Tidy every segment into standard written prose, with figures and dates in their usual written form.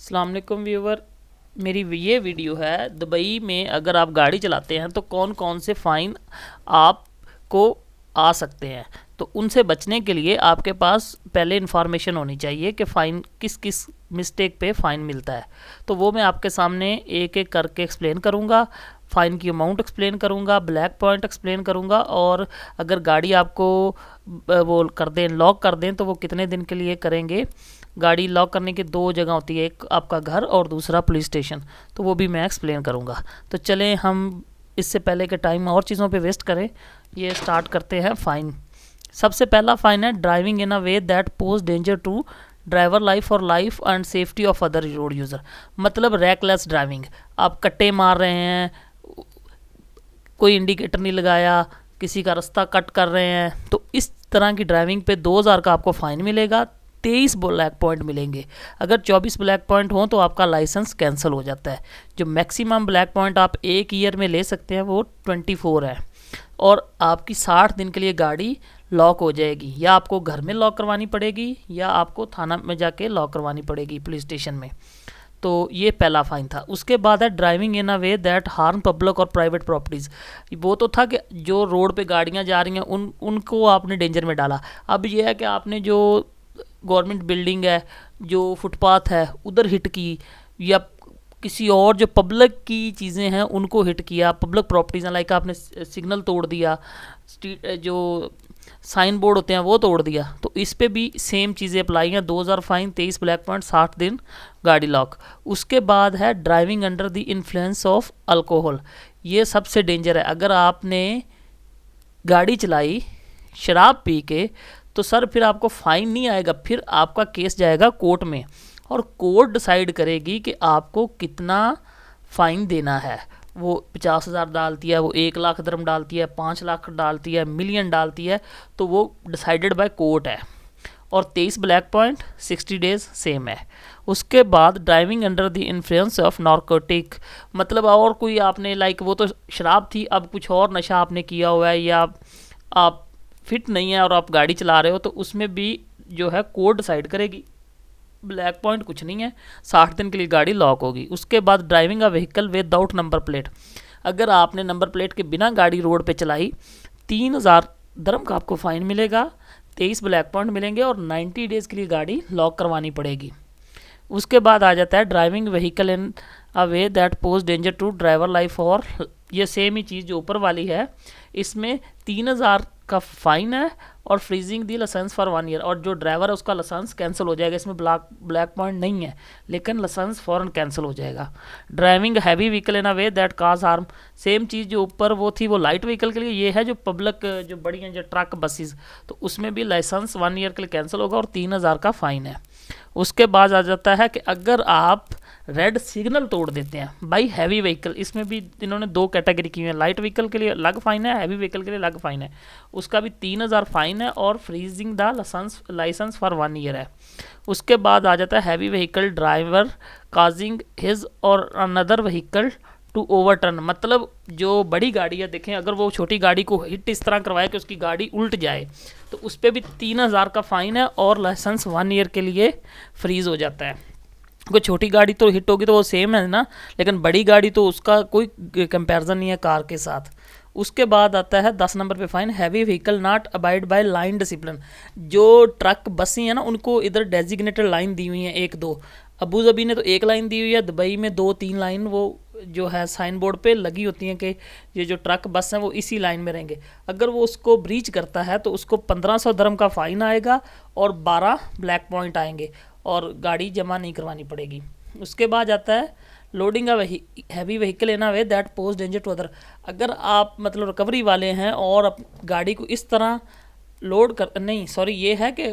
अस्सलाम वालेकुम व्यूवर, मेरी ये वीडियो है दुबई में अगर आप गाड़ी चलाते हैं तो कौन कौन से फ़ाइन आपको आ सकते हैं। तो उनसे बचने के लिए आपके पास पहले इन्फॉर्मेशन होनी चाहिए कि फ़ाइन किस किस मिस्टेक पे फ़ाइन मिलता है। तो वो मैं आपके सामने एक एक करके एक्सप्लेन करूँगा। फ़ाइन की अमाउंट एक्सप्लेन करूँगा, ब्लैक पॉइंट एक्सप्लेन करूँगा, और अगर गाड़ी आपको वो कर दें, लॉक कर दें, तो वो कितने दिन के लिए करेंगे। गाड़ी लॉक करने की दो जगह होती है, एक आपका घर और दूसरा पुलिस स्टेशन, तो वो भी मैं एक्सप्लेन करूँगा। तो चलें हम इससे पहले के टाइम और चीज़ों पे वेस्ट करें, ये स्टार्ट करते हैं फ़ाइन। सबसे पहला फ़ाइन है driving in a way that pose danger to driver life और life and safety of other road user. मतलब रैकलेस ड्राइविंग, आप कट्टे मार रहे हैं, कोई इंडिकेटर नहीं लगाया, किसी का रास्ता कट कर रहे हैं, तो इस तरह की ड्राइविंग पे 2000 का आपको फ़ाइन मिलेगा। 23 ब्लैक पॉइंट मिलेंगे। अगर 24 ब्लैक पॉइंट हो तो आपका लाइसेंस कैंसिल हो जाता है। जो मैक्सिमम ब्लैक पॉइंट आप एक ईयर में ले सकते हैं वो 24 है, और आपकी 60 दिन के लिए गाड़ी लॉक हो जाएगी। या आपको घर में लॉक करवानी पड़ेगी या आपको थाना में जाके लॉक करवानी पड़ेगी, पुलिस स्टेशन में। तो ये पहला फ़ाइन था। उसके बाद है driving in a way that harm public और प्राइवेट प्रॉपर्टीज़। वो तो था कि जो रोड पे गाड़ियाँ जा रही हैं उनको आपने डेंजर में डाला। अब ये है कि आपने जो गवर्नमेंट बिल्डिंग है, जो फुटपाथ है, उधर हिट की, या किसी और जो पब्लिक की चीज़ें हैं उनको हिट किया, पब्लिक प्रॉपर्टीज़ हैं, लाइक आपने सिग्नल तोड़ दिया, स्ट्रीट जो साइन बोर्ड होते हैं वो तोड़ दिया, तो इस पे भी सेम चीज़ें अप्लाई हैं। 2000 फाइन, 23 ब्लैक पॉइंट, 60 दिन गाड़ी लॉक। उसके बाद है driving under the influence of alcohol. ये सबसे डेंजर है। अगर आपने गाड़ी चलाई शराब पी के तो सर फिर आपको फ़ाइन नहीं आएगा, फिर आपका केस जाएगा कोर्ट में, और कोर्ट डिसाइड करेगी कि आपको कितना फ़ाइन देना है। वो 50,000 डालती है, वो 1 लाख दरम डालती है, 5 लाख डालती है, मिलियन डालती है, तो वो डिसाइडेड बाय कोर्ट है। और 23 ब्लैक पॉइंट, 60 डेज सेम है। उसके बाद driving under the influence of narcotic, मतलब और कोई आपने लाइक वो तो शराब थी, अब कुछ और नशा आपने किया हुआ है, या आप फिट नहीं है और आप गाड़ी चला रहे हो, तो उसमें भी जो है कोर्ट डिसाइड करेगी। ब्लैक पॉइंट कुछ नहीं है, 60 दिन के लिए गाड़ी लॉक होगी। उसके बाद driving a vehicle without number plate. अगर आपने नंबर प्लेट के बिना गाड़ी रोड पे चलाई, 3000 दरम का आपको फ़ाइन मिलेगा, 23 ब्लैक पॉइंट मिलेंगे, और 90 डेज़ के लिए गाड़ी लॉक करवानी पड़ेगी। उसके बाद आ जाता है driving vehicle in a way that pose danger to driver life, और ये सेम ही चीज़ जो ऊपर वाली है, इसमें 3000 का फ़ाइन है और freezing the licence for 1 year, और जो ड्राइवर है उसका लाइसेंस कैंसिल हो जाएगा। इसमें ब्लैक पॉइंट नहीं है, लेकिन लाइसेंस फ़ौरन कैंसिल हो जाएगा। Driving heavy vehicle in a way that cause harm, same चीज़ जो ऊपर वो थी वो लाइट व्हीकल के लिए, ये है जो पब्लिक जो बड़ी हैं, जो ट्रक बसेस, तो उसमें भी लाइसेंस 1 ईयर के लिए कैंसिल होगा और 3000 का फ़ाइन है। उसके बाद आ जाता है कि अगर आप रेड सिग्नल तोड़ देते हैं बाई हैवी व्हीकल, इसमें भी इन्होंने 2 कैटेगरी की है, लाइट व्हीकल के लिए अलग फ़ाइन है, हैवी व्हीकल के लिए अलग फ़ाइन है। उसका भी 3000 फ़ाइन है और freezing the licence for 1 year है। उसके बाद आ जाता है heavy vehicle driver causing his or another vehicle to overturn, मतलब जो बड़ी गाड़ी है, देखें अगर वो छोटी गाड़ी को हिट इस तरह करवाए कि उसकी गाड़ी उल्ट जाए, तो उस पर भी 3000 का फ़ाइन है और लाइसेंस 1 ईयर के लिए फ्रीज़ हो जाता है। कोई छोटी गाड़ी तो हिट होगी तो वो सेम है ना, लेकिन बड़ी गाड़ी तो उसका कोई कंपैरिजन नहीं है कार के साथ। उसके बाद आता है 10 नंबर पे fine heavy vehicle not abide by line discipline. जो ट्रक बसें हैं ना, उनको इधर डेजिग्नेटेड लाइन दी हुई है 1-2। अबू धाबी ने तो 1 लाइन दी हुई है, दुबई में 2-3 लाइन वो जो है साइन बोर्ड पे लगी होती हैं कि ये जो ट्रक बस हैं वो इसी लाइन में रहेंगे। अगर वो उसको ब्रीच करता है तो उसको 1500 दरम का फ़ाइन आएगा और 12 ब्लैक पॉइंट आएंगे, और गाड़ी जमा नहीं करवानी पड़ेगी। उसके बाद आता है loading a heavy vehicle in a way that pose danger to other. अगर आप मतलब रिकवरी वाले हैं और गाड़ी को इस तरह लोड कर, नहीं सॉरी, ये है कि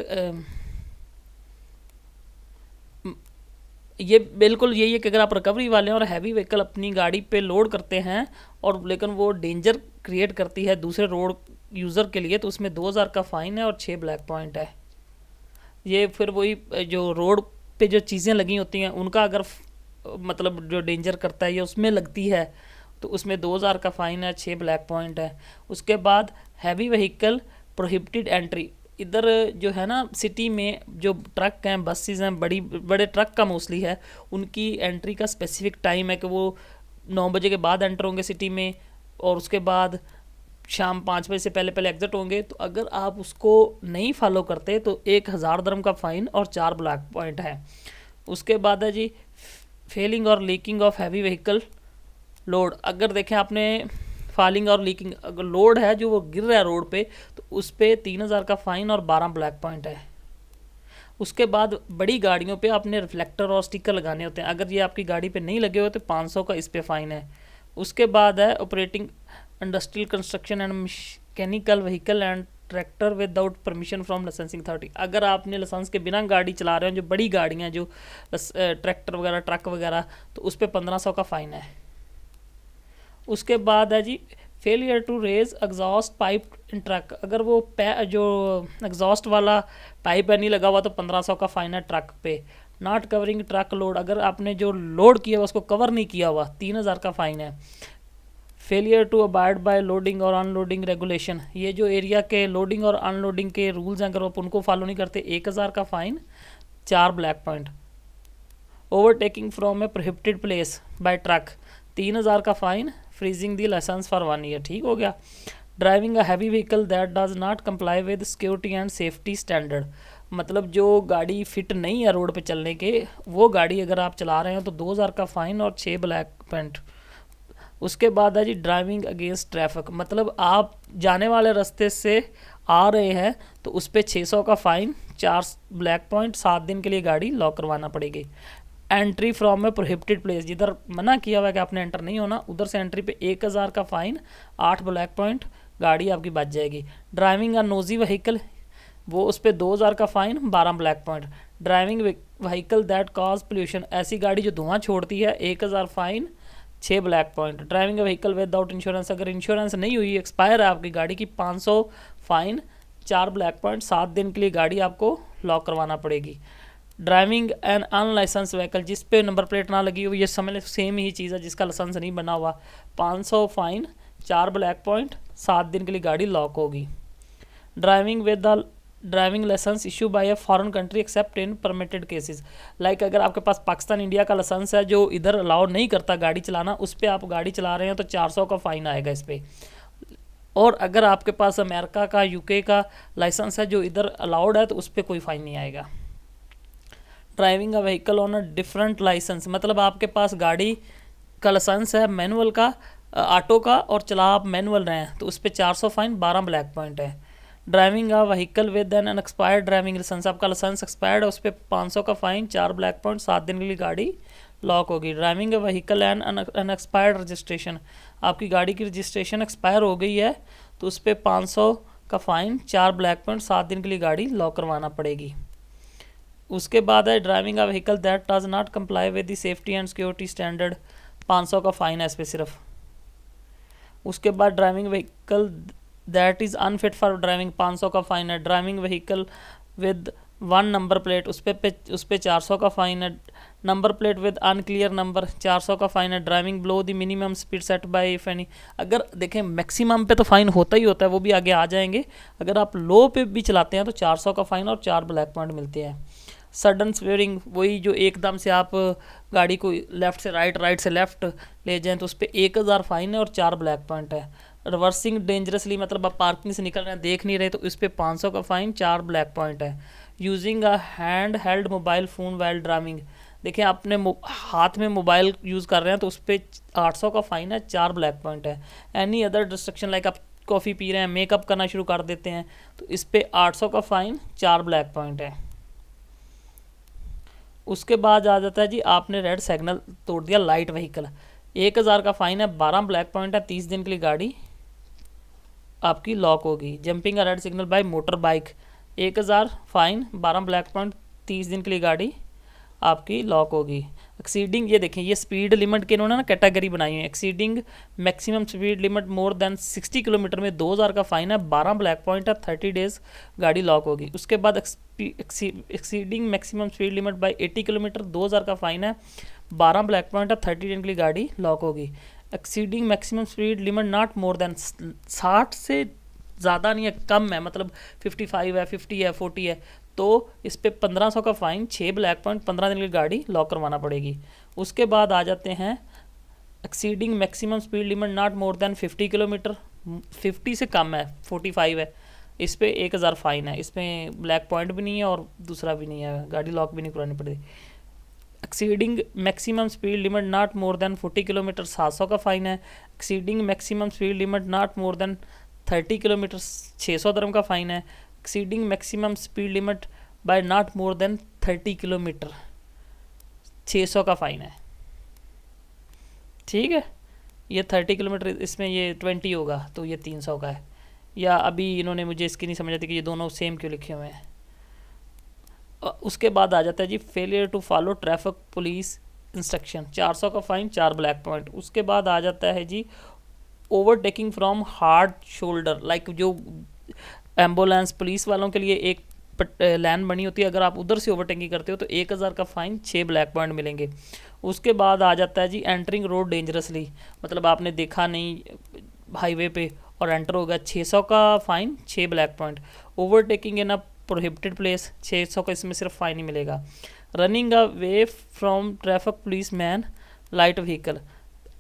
ये बिल्कुल यही है कि अगर आप रिकवरी वाले हैं और हैवी व्हीकल अपनी गाड़ी पे लोड करते हैं, और लेकिन वो डेंजर क्रिएट करती है दूसरे रोड यूज़र के लिए, तो उसमें 2000 का फ़ाइन है और 6 ब्लैक पॉइंट है। ये फिर वही जो रोड पे जो चीज़ें लगी होती हैं उनका अगर मतलब जो डेंजर करता है या उसमें लगती है, तो उसमें 2000 का फ़ाइन है, 6 ब्लैक पॉइंट है। उसके बाद हैवी व्हीकल प्रोहिबिटेड एंट्री, इधर जो है ना सिटी में जो ट्रक हैं, बसेस हैं, बड़ी बड़े ट्रक का मोस्टली है, उनकी एंट्री का स्पेसिफिक टाइम है कि वो 9 बजे के बाद एंटर होंगे सिटी में, और उसके बाद शाम 5 बजे से पहले पहले एग्जिट होंगे। तो अगर आप उसको नहीं फॉलो करते तो 1000 दिरहम का फ़ाइन और 4 ब्लैक पॉइंट है। उसके बाद है जी फेलिंग और leaking of heavy vehicle load. अगर देखें आपने फॉलिंग और लीकिंग, अगर लोड है जो वो गिर रहा है रोड पे, तो उस पर 3000 का फ़ाइन और 12 ब्लैक पॉइंट है। उसके बाद बड़ी गाड़ियों पे आपने रिफ्लेक्टर और स्टिकर लगाने होते हैं, अगर ये आपकी गाड़ी पे नहीं लगे हुए तो 500 का इस पे फ़ाइन है। उसके बाद है operating industrial construction and mechanical vehicle and tractor without permission from licensing authority. अगर आपने लाइसेंस के बिना गाड़ी चला रहे हो, जो बड़ी गाड़ियाँ जो ट्रैक्टर वगैरह, ट्रक वगैरह, तो उस पर 1500 का फ़ाइन है। उसके बाद है जी failure to raise exhaust pipe in truck. अगर वो जो एग्जॉस्ट वाला पाइप है नहीं लगा हुआ तो 1500 का फ़ाइन है ट्रक पे। नॉट कवरिंग ट्रक लोड, अगर आपने जो लोड किया हुआ उसको कवर नहीं किया हुआ, 3000 का फ़ाइन है। Failure to abide by loading और अनलोडिंग रेगुलेशन, ये जो एरिया के लोडिंग और अनलोडिंग के रूल्स हैं, अगर आप उनको फॉलो नहीं करते 1000 का fine, 4 black point. Overtaking from a prohibited place by truck, 3000 का fine, freezing the licence for 1 year. ठीक हो गया। Driving a heavy vehicle that does not comply with security and safety standard, मतलब जो गाड़ी फिट नहीं है रोड पे चलने के, वो गाड़ी अगर आप चला रहे हो तो 2000 का फ़ाइन और 6 ब्लैक पॉइंट। उसके बाद है जी ड्राइविंग अगेंस्ट ट्रैफिक, मतलब आप जाने वाले रास्ते से आ रहे हैं तो उस पर 600 का फ़ाइन, 4 ब्लैक पॉइंट, 7 दिन के लिए गाड़ी लॉक करवाना पड़ेगी। Entry from a prohibited place, जिधर मना किया हुआ है कि आपने एंटर नहीं होना, उधर से एंट्री पे 1000 का फ़ाइन, 8 ब्लैक पॉइंट, गाड़ी आपकी बच जाएगी। ड्राइविंग अ नोजी व्हीकल, वो उस पर 2000 का fine, 12 black point. Driving vehicle that cause pollution, ऐसी गाड़ी जो धुआं छोड़ती है, 1000 fine, 6 black point. Driving a vehicle without insurance, अगर इंश्योरेंस नहीं हुई, एक्सपायर है आपकी गाड़ी की, 500 फ़ाइन, 4 ब्लैक पॉइंट, 7 दिन के लिए गाड़ी आपको लॉक करवाना पड़ेगी। ड्राइविंग एन अनलाइसेंस व्हीकल, जिस पे नंबर प्लेट ना लगी हुई, ये समझ सेम ही चीज़ है, जिसका लाइसेंस नहीं बना हुआ, 500 फ़ाइन, 4 ब्लैक पॉइंट, 7 दिन के लिए गाड़ी लॉक होगी। Driving with the driving licence issue by a foreign country except in permitted cases, like अगर आपके पास पाकिस्तान इंडिया का लाइसेंस है जो इधर अलाउड नहीं करता गाड़ी चलाना, उस पर आप गाड़ी चला रहे हैं तो 400 का फ़ाइन आएगा इस पर। और अगर आपके पास अमेरिका का, यूके का लाइसेंस है जो इधर अलाउड है, तो उस पर कोई फ़ाइन नहीं आएगा। Driving a vehicle on a different licence, मतलब आपके पास गाड़ी का लाइसेंस है मैनुअल का, ऑटो का, और चला आप मैनुअल रहे हैं, तो उस पर 400 फ़ाइन, 12 ब्लैक पॉइंट है। Driving a vehicle with an unexpired driving licence, आपका लाइसेंस एक्सपायर्ड है, उस पर 500 का फ़ाइन, 4 ब्लैक पॉइंट, 7 दिन के लिए गाड़ी लॉक होगी। Driving a vehicle and unexpired registration, आपकी गाड़ी की रजिस्ट्रेशन एक्सपायर हो गई है तो उस पर 500 का फ़ाइन, 4 ब्लैक पॉइंट, 7 दिन के लिए गाड़ी लॉक करवाना पड़ेगी। उसके बाद है driving a vehicle that does not comply with the safety and security standard, 500 का फ़ाइन है इस पर सिर्फ। उसके बाद driving vehicle that is unfit for driving, 500 का फ़ाइन है। Driving vehicle with 1 number plate, उस पर 400 का फ़ाइन है। Number plate with unclear number, 400 का फ़ाइन है। Driving below the minimum speed set by if any, अगर देखें मैक्सिमम पे तो फ़ाइन होता ही होता है, वो भी आगे आ जाएंगे। अगर आप लो पे भी चलाते हैं तो 400 का फ़ाइन और 4 ब्लैक पॉइंट मिलते हैं। सडन स्वेयरिंग, वही जो एकदम से आप गाड़ी को लेफ़्ट से राइट, राइट से लेफ़्ट ले जाएं तो उस पर 1000 फ़ाइन है और 4 ब्लैक पॉइंट है। रिवर्सिंग डेंजरसली, मतलब आप पार्किंग से निकल रहे हैं, देख नहीं रहे, तो इस पर 500 का फ़ाइन, 4 ब्लैक पॉइंट है। Using a hand held mobile phone while driving, देखिए आपने हाथ में मोबाइल यूज़ कर रहे हैं तो उस पर 800 का फ़ाइन है, 4 ब्लैक पॉइंट है। एनी अदर डिस्ट्रक्शन, लाइक आप कॉफ़ी पी रहे हैं, मेकअप करना शुरू कर देते हैं, तो इस पर 800 का फ़ाइन, 4 ब्लैक पॉइंट है। उसके बाद आ जाता है जी आपने रेड सिग्नल तोड़ दिया लाइट व्हीकल, 1000 का फ़ाइन है, 12 ब्लैक पॉइंट है, 30 दिन के लिए गाड़ी आपकी लॉक होगी। Jumping a red signal by motorbike, 1000 fine, 12 black point, 30 दिन के लिए गाड़ी आपकी लॉक होगी। एक्सीडिंग, ये देखें ये स्पीड लिमिट के इन्होंने ना कैटेगरी बनाई है। Exceeding maximum speed limit more than 60 kilometre में 2000 का फ़ाइन है, 12 ब्लैक पॉइंट है, 30 डेज़ गाड़ी लॉक होगी। उसके बाद exceeding maximum speed limit by 80 kilometre, 2000 का फ़ाइन है, 12 ब्लैक पॉइंट है, 30 दिन के लिए गाड़ी लॉक होगी। Exceeding maximum speed limit not more then 60 से ज़्यादा नहीं है, कम है, मतलब 55 है, 50 है, 40 है, तो इस पर 1500 का फ़ाइन, 6 ब्लैक पॉइंट, 15 दिन की गाड़ी लॉक करवाना पड़ेगी। उसके बाद आ जाते हैं exceeding maximum speed limit not more then 50 kilometre, 50 से कम है, 45 है, इस पर 1000 फ़ाइन है। इसमें ब्लैक पॉइंट भी नहीं है और दूसरा भी नहीं है, गाड़ी लॉक भी नहीं करवानी पड़ेगी। Exceeding maximum speed limit not more than 40 kilometre, 700 का फ़ाइन है। Exceeding maximum speed limit not more than 30 kilometre, 600 dirham का फ़ाइन है। Exceeding maximum speed limit by not more than 30 kilometre, 600 का फ़ाइन है। ठीक है, ये 30 किलोमीटर, इसमें ये 20 होगा तो ये 300 का है। या अभी इन्होंने मुझे इसकी नहीं समझ आती कि ये दोनों सेम क्यों लिखे हुए हैं। उसके बाद आ जाता है जी failure to follow traffic police instruction, 400 का फ़ाइन, 4 ब्लैक पॉइंट। उसके बाद आ जाता है जी overtaking from hard shoulder, like जो एम्बुलेंस पुलिस वालों के लिए एक लाइन बनी होती है, अगर आप उधर से ओवरटेकिंग करते हो तो 1000 का फ़ाइन, 6 ब्लैक पॉइंट मिलेंगे। उसके बाद आ जाता है जी एंटरिंग रोड डेंजरसली, मतलब आपने देखा नहीं हाईवे पे और एंटर हो गया, 600 का फ़ाइन, 6 ब्लैक पॉइंट। ओवरटेकिंग इन अ प्रोहिबिटेड प्लेस, 600 का इसमें सिर्फ फ़ाइन ही मिलेगा। Running a way from traffic police man light vehicle,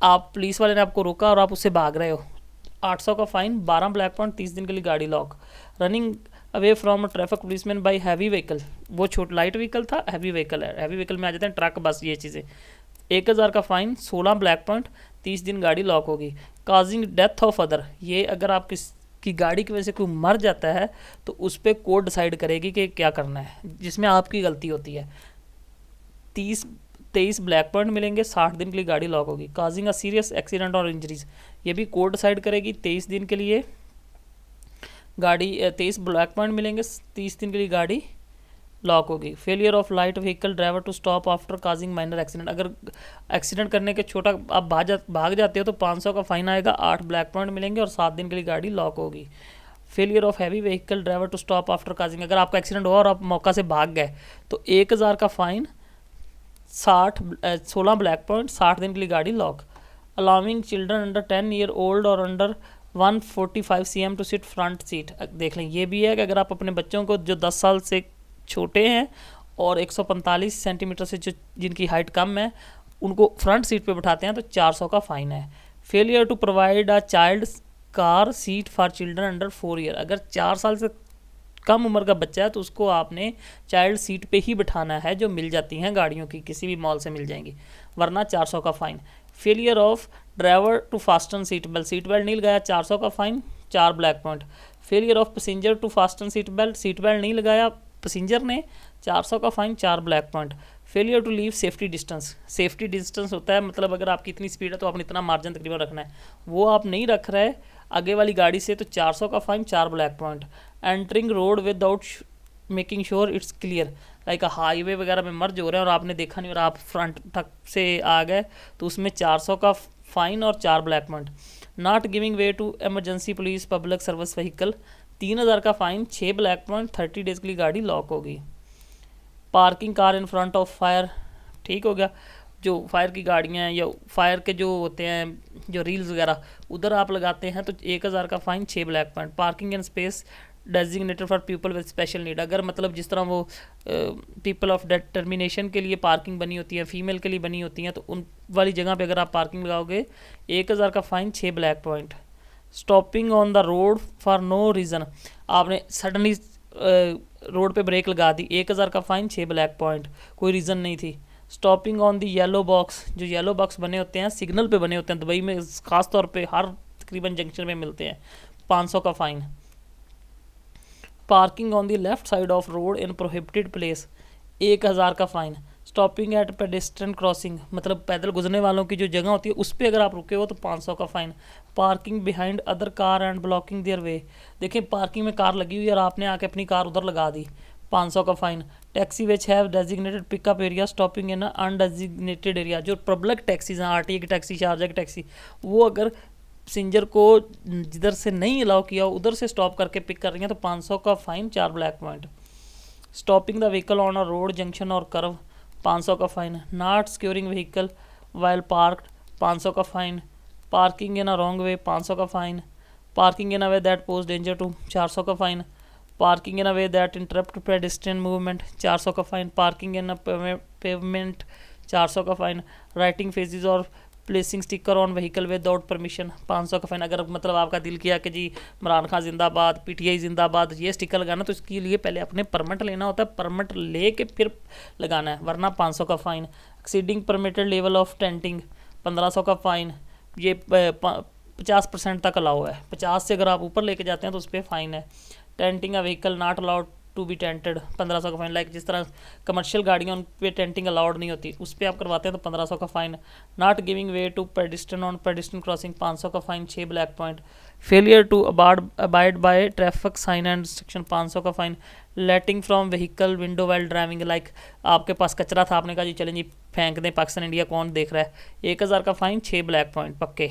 आप पुलिस वाले ने आपको रोका और आप उससे भाग रहे हो, 800 का फ़ाइन, 12 ब्लैक पॉइंट, 30 दिन के लिए गाड़ी lock. Running away from traffic policeman by heavy vehicle, वो छोटा लाइट व्हीकल था, हैवी व्हीकल है, हैवी व्हीकल में आ जाते हैं ट्रक, बस ये चीज़ें। 1000 का फ़ाइन, 16 ब्लैक पॉइंट, 30 दिन गाड़ी लॉक होगी। काजिंग डेथ ऑफ अदर, ये अगर आप की गाड़ी की वजह से कोई मर जाता है तो उस पर कोर्ट डिसाइड करेगी कि क्या करना है, जिसमें आपकी गलती होती है। 23 ब्लैक पॉइंट मिलेंगे, 60 दिन के लिए गाड़ी लॉक होगी। काजिंग अ सीरियस एक्सीडेंट और इंजरीज, ये भी कोर्ट डिसाइड करेगी, 23 दिन के लिए गाड़ी 23 ब्लैक पॉइंट मिलेंगे, 30 दिन के लिए गाड़ी लॉक होगी। Failure of light vehicle driver to stop after causing minor accident, अगर एक्सीडेंट करने के छोटा आप भाग जाते हो तो 500 का फ़ाइन आएगा, 8 ब्लैक पॉइंट मिलेंगे और 7 दिन के लिए गाड़ी लॉक होगी। Failure of heavy vehicle driver to stop after causing, अगर आपका एक्सीडेंट हुआ और आप मौका से भाग गए तो 1000 का फ़ाइन, 16 ब्लैक पॉइंट, 60 दिन के लिए गाड़ी lock. Allowing children under 10 year old और under 145 cm to seat front seat, देख लें ये भी है कि अगर आप अपने बच्चों को जो 10 साल से छोटे हैं और 145 सेंटीमीटर से जो जिनकी हाइट कम है उनको फ्रंट सीट पे बिठाते हैं तो 400 का फ़ाइन है। Failure to provide a child car seat for children under 4 year, अगर 4 साल से कम उम्र का बच्चा है तो उसको आपने चाइल्ड सीट पे ही बिठाना है, जो मिल जाती हैं गाड़ियों की, किसी भी मॉल से मिल जाएंगी, वरना 400 का fine. Failure of driver to fasten seat belt नहीं लगाया, 400 का fine, 4 black point. Failure of passenger to fasten seat belt नहीं लगाया पैसेंजर ने, 400 का fine, 4 black point. Failure to leave safety distance होता है, मतलब अगर आपकी इतनी स्पीड है तो आपने इतना मार्जिन तकरीबन रखना है, वो आप नहीं रख रहे आगे वाली गाड़ी से तो 400 का fine, 4 black point. Entering road without making sure it's clear, like highway वगैरह में मर्ज हो रहे हैं और आपने देखा नहीं और आप फ्रंट तक से आ गए तो उसमें 400 का फ़ाइन और 4 black point. Not giving way to emergency police public service vehicle, 3000 का फ़ाइन, 6 ब्लैक पॉइंट, 30 डेज़ के लिए गाड़ी लॉक होगी। Parking car in front of fire, ठीक हो गया, जो फायर की गाड़ियाँ या फायर के जो होते हैं जो रील्स वगैरह उधर आप लगाते हैं तो 1000 का fine, 6 black point. Parking in space designated for people with special need, अगर मतलब जिस तरह वो पीपल ऑफ डिटर्मिनेशन के लिए पार्किंग बनी होती है, फीमेल के लिए बनी होती हैं, तो उन वाली जगह पे अगर आप पार्किंग लगाओगे 1000 का fine, 6 black point. Stopping on the road for no reason, आपने सडनली रोड पे ब्रेक लगा दी, 1000 का फ़ाइन, 6 ब्लैक पॉइंट, कोई रीज़न नहीं थी। Stopping on the yellow box, जो येलो बॉक्स बने होते हैं सिग्नल पे बने होते हैं दुबई में, ख़ास तौर पे हर तकरीबन जंक्शन में मिलते हैं, 500 का fine. Parking on the left side of road in prohibited place, 1000 का fine. Stopping eight pedestrian crossing, मतलब पैदल गुजरने वालों की जो जगह होती है उस पर अगर आप रुके हो तो 500 का fine. Parking behind other car and blocking their way, देखिए पार्किंग में कार लगी हुई है और आपने आके अपनी कार उधर लगा दी, 500 का fine. Taxi which have designated pickup area stopping in undesignated area, जो पब्लिक टैक्सीज हैं, आरटीए की टैक्सी, शारजा की टैक्सी, वो अगर पैसेंजर को जिधर से नहीं अलाउ किया उधर से स्टॉप करके पिक कर रही हैं तो 500 का fine, 4 black point. Stopping the vehicle on a road junction or curve, 500 का fine. Not securing vehicle while parked, 500 का fine. Parking in a wrong way, 500 का fine. Parking in a way that pose danger to 400 का fine. Parking in a way that interrupt pedestrian movement 400 का fine. Parking in a pavement 400 का fine. Writing phrases or placing sticker on vehicle without permission 500 का fine. अगर मतलब आपका दिल किया कि जी इमरान खान जिंदाबाद, पीटीआई जिंदाबाद, ये स्टिकर लगाना, तो इसके लिए पहले अपने परमिट लेना होता है, परमिट ले के फिर लगाना है, वरना 500 का fine. Exceeding permitted level of tinting 1500 का फाइन। ये 50% तक अलाउ है, 50 से अगर आप ऊपर लेके जाते हैं तो उस पर फाइन है। Tinting a vehicle not allowed to be tinted 1500 का फाइन। लाइक जिस तरह कमर्शियल गाड़ियाँ उन पे टेंटिंग अलाउड नहीं होती, उस पर आप करवाते हैं तो 1500 का fine. Not giving way to pedestrian on pedestrian crossing 500 का fine, 6 black point. Failure to abide by traffic sign and restriction 500 का fine. Letting from vehicle window while driving, like आपके पास कचरा था, आपने कहा जी चलें जी फेंक दें, पाकिस्तान इंडिया कौन देख रहा है, 1000 का फाइन, 6 ब्लैक पॉइंट पक्के।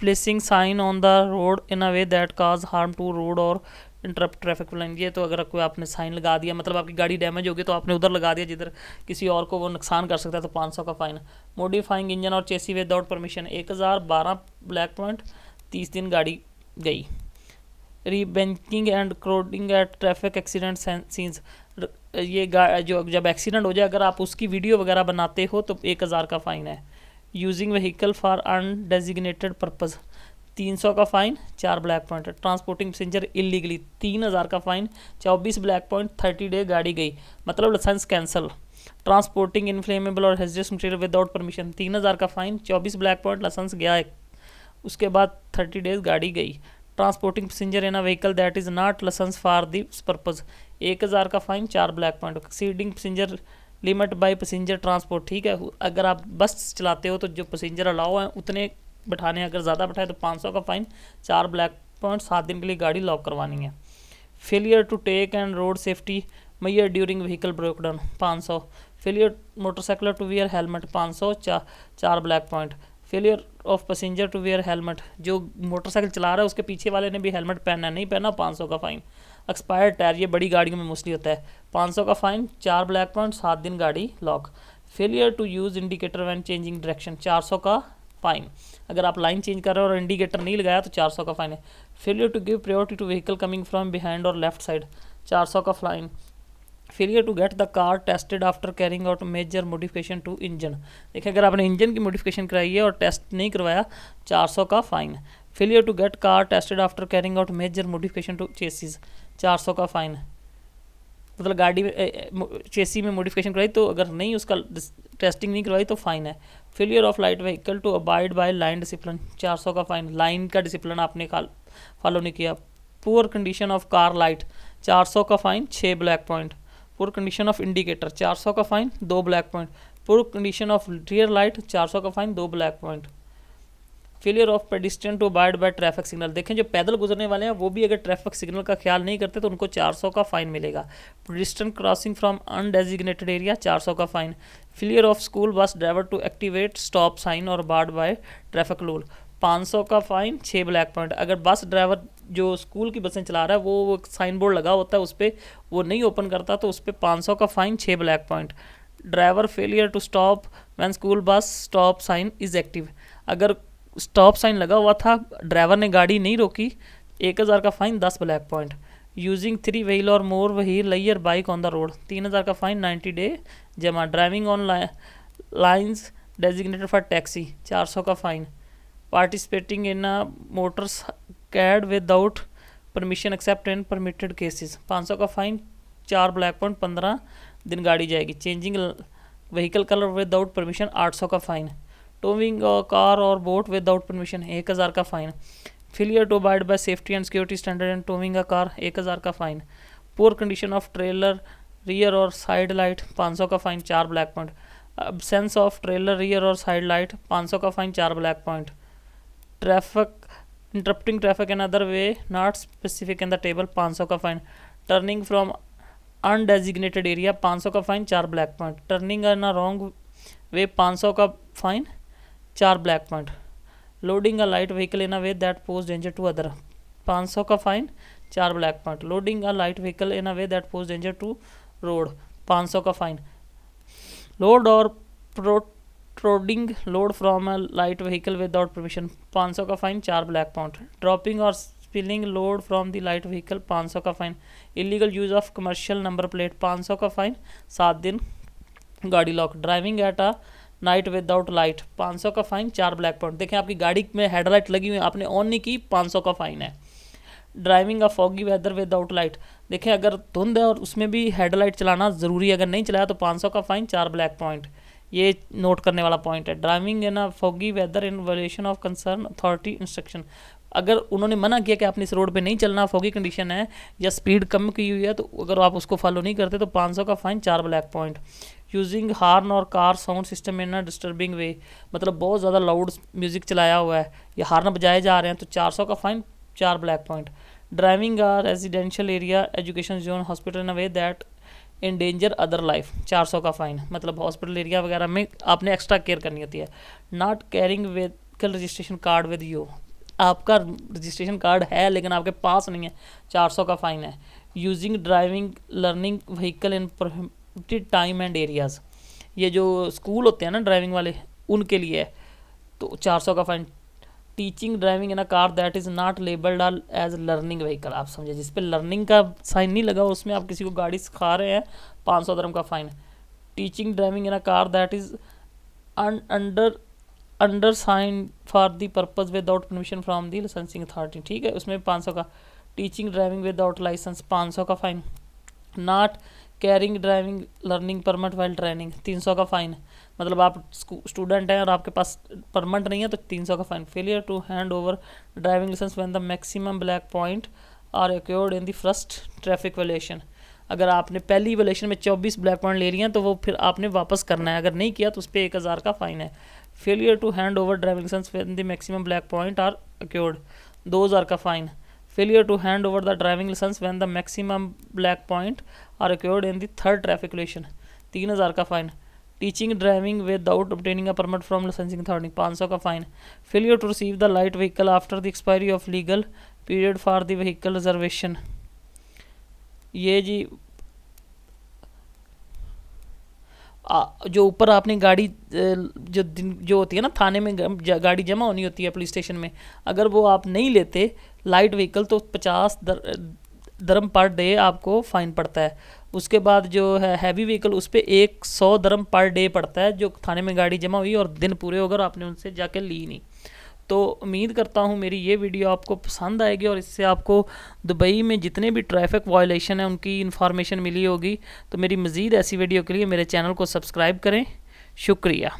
Placing sign on the road in a way that cause harm to road or interrupt traffic line, ये तो अगर कोई आपने साइन लगा दिया, मतलब आपकी गाड़ी डैमेज होगी तो आपने उधर लगा दिया जिधर किसी और को वो नुकसान कर सकता है, तो 500 का फाइन। मॉडिफाइंग इंजन और chassis without permission 1000, 12 black point, 30 दिन गाड़ी गई। Rubbernecking and crowding at traffic accident scenes, ये जो जब एक्सीडेंट हो जाए अगर आप उसकी वीडियो वगैरह बनाते हो तो 1000 का फ़ाइन है। यूजिंग व्हीकल फॉर अनडेजिग्नेटेड पर्पज़ 300 का fine, 4 black point. Transporting passenger illegally 3000 का फ़ाइन, 24 ब्लैक पॉइंट, 30 डे गाड़ी गई, मतलब लाइसेंस कैंसिल। ट्रांसपोर्टिंग इनफ्लेमेबल और हैजरस मटेरियल विदाउट परमिशन 3000 का फ़ाइन, 24 ब्लैक पॉइंट, लाइसेंस गया है, उसके बाद 30 डेज गाड़ी गई। Transporting passenger in a vehicle that is not licence for this purpose 1000 का fine, 4 black point. Exceeding passenger limit by passenger transport, ठीक है, अगर आप बस चलाते हो तो जो पैसेंजर अलाउ हैं उतने बैठाने, अगर ज़्यादा बैठाए तो 500 का फ़ाइन, 4 ब्लैक पॉइंट, 7 दिन के लिए गाड़ी लॉक करवानी है। Failure to take and road safety measure during vehicle breakdown 500। Failure motorcycle to wear helmet 500, 4 black point. Failure of passenger to wear helmet, जो मोटरसाइकिल चला रहा है उसके पीछे वाले ने भी हेलमेट पहनना है, नहीं पहना 500 का फ़ाइन। एक्सपायर्ड टायर, ये बड़ी गाड़ियों में मोस्टली होता है, 500 का फ़ाइन, 4 ब्लैक पॉइंट, 7 दिन गाड़ी लॉक। Failure to use indicator when changing direction 400 का फ़ाइन, अगर आप लाइन चेंज कर रहे हो और इंडिकेटर नहीं लगाया तो 400 का फ़ाइन है। Failure to give priority to vehicle coming from behind or left side 400 का fine. Failure to get the car tested after carrying out major modification to engine, देखिए अगर आपने इंजन की मॉडिफिकेशन कराई है और टेस्ट नहीं करवाया 400 का fine. Failure to get car tested after carrying out major modification to chassis 400 का फ़ाइन, मतलब गाड़ी में चेसी में मॉडिफिकेशन करवाई तो अगर नहीं उसका टेस्टिंग नहीं करवाई तो फ़ाइन है। Failure of light vehicle to abide by line discipline 400 का फ़ाइन, लाइन का डिसिप्लिन आपने फॉलो नहीं किया। Poor condition of car light 400 का fine, 6 black point. Poor condition of indicator 400 का fine, 2 black point. Poor condition of rear light 400 का fine, 2 black point. Failure of pedestrian to abide by traffic signal, देखें जो पैदल गुजरने वाले हैं वो भी अगर ट्रैफिक सिग्नल का ख्याल नहीं करते तो उनको 400 का फ़ाइन मिलेगा। Pedestrian crossing from undesignated area 400 का fine. Failure of school bus driver to activate stop sign और अबाइड बाय ट्रैफिक रूल 500 का फ़ाइन, 6 ब्लैक पॉइंट। अगर बस ड्राइवर जो स्कूल की बसें चला रहा है वो साइन बोर्ड लगा होता है उस पर वो नहीं ओपन करता तो उस पर 500 का fine, 6 black point. Driver failure to stop when school bus stop sign is active, अगर स्टॉप साइन लगा हुआ था ड्राइवर ने गाड़ी नहीं रोकी 1000 का fine, 10 black point. Using 3 wheel और more wheel layer bike on the road 3000 का फ़ाइन, 90 डे जमा। Driving on lines designated for taxi 400 का fine. Participating in a motorcade without permission except in permitted cases 500 का fine, 4 black point, 15 दिन गाड़ी जाएगी। Changing vehicle colour without permission 800 का fine. Towing car और boat without permission 1000 का fine. Failure to abide by safety and security standard and towing a car 1000 का fine. Poor condition of trailer rear और side light 500 का fine, 4 black point. Absence of trailer rear और side light 500 का fine, 4 black point. Traffic interrupting traffic in other way not specific in the table 500 का fine. Turning from undesignated area 500 का fine, 4 black point. Turning in a wrong way 500 का fine, 4 black point. Loading a light vehicle in a way that pose danger to other 500 का fine, 4 black point. Loading a light vehicle in a way that pose danger to road 500 का fine. Load और offloading load from a light vehicle without permission 500 का fine, 4 black point. Dropping और spilling load from the light vehicle 500 का fine. Illegal use of commercial number plate 500 का fine, 7 दिन गाड़ी lock. Driving at a night without light 500 का fine, 4 black point. देखें आपकी गाड़ी में हेडलाइट लगी हुई है, आपने ऑन नहीं की, 500 का फाइन है। Driving a foggy weather without light, देखें अगर धुंध है और उसमें भी हेडलाइट चलाना ज़रूरी है, अगर नहीं चलाया तो 500 का फाइन, 4 ब्लैक पॉइंट। ये नोट करने वाला पॉइंट है। Driving in a foggy weather in violation of concern authority instruction, अगर उन्होंने मना किया कि आपने इस रोड पे नहीं चलना, फॉगी कंडीशन है या स्पीड कम की हुई है, तो अगर आप उसको फॉलो नहीं करते तो 500 का fine, 4 black point. Using horn और car sound system in a disturbing way, मतलब बहुत ज़्यादा लाउड म्यूज़िक चलाया हुआ है या हार्न बजाए जा रहे हैं, तो 400 का fine, 4 black point. Driving a residential area education zone hospital in a way that endanger other life, 400 का फाइन, मतलब हॉस्पिटल एरिया वगैरह में आपने एक्स्ट्रा केयर करनी होती है। Not carrying vehicle registration card with you, आपका रजिस्ट्रेशन कार्ड है लेकिन आपके पास नहीं है, 400 का फाइन है। Using driving learning vehicle in prohibited time and areas, ये जो स्कूल होते हैं ना ड्राइविंग वाले, उनके लिए है, तो 400 का fine. Teaching driving in a car that is not labelled as learning vehicle, आप समझे जिस पे लर्निंग का साइन नहीं लगा उसमें आप किसी को गाड़ी सिखा रहे हैं, 500 dirham का fine. Teaching driving in a car that is under sign for the purpose without permission from the licensing authority, ठीक है, उसमें 500 का। टीचिंग ड्राइविंग विदाउट लाइसेंस 500 का fine. Not carrying driving learning permit while training 300 का fine, मतलब आप student हैं और आपके पास परमिट नहीं है तो 300 का fine. Failure to hand over driving licence when the maximum black point are accrued in the first traffic violation, अगर आपने पहली वायलेशन में 24 ब्लैक पॉइंट ले लिए हैं तो वो फिर आपने वापस करना है, अगर नहीं किया तो उस पर 1000 का फाइन है। Failure to hand over driving licence when the maximum black point are accrued, 2000 का fine. Failure to hand over the driving license when the maximum black point are occurred in the third traffic violation, 3000 का fine. Teaching driving without obtaining a permit from licensing authority 500 का fine. Failure to receive the light vehicle after the expiry of legal period for the vehicle reservation, ये जी जो ऊपर आपने गाड़ी जो होती है ना थाने में गाड़ी जमा होनी होती है पुलिस स्टेशन में, अगर वो आप नहीं लेते लाइट व्हीकल तो 50 dirham पर डे आपको फ़ाइन पड़ता है। उसके बाद जो है हैवी व्हीकल उस पर 100 dirham पर डे पड़ता है, जो थाने में गाड़ी जमा हुई और दिन पूरे होकर आपने उनसे जाके ली नहीं। तो उम्मीद करता हूँ मेरी ये वीडियो आपको पसंद आएगी और इससे आपको दुबई में जितने भी ट्रैफिक वायलेशन है उनकी इन्फॉर्मेशन मिली होगी। तो मेरी मज़ीद ऐसी वीडियो के लिए मेरे चैनल को सब्सक्राइब करें। शुक्रिया।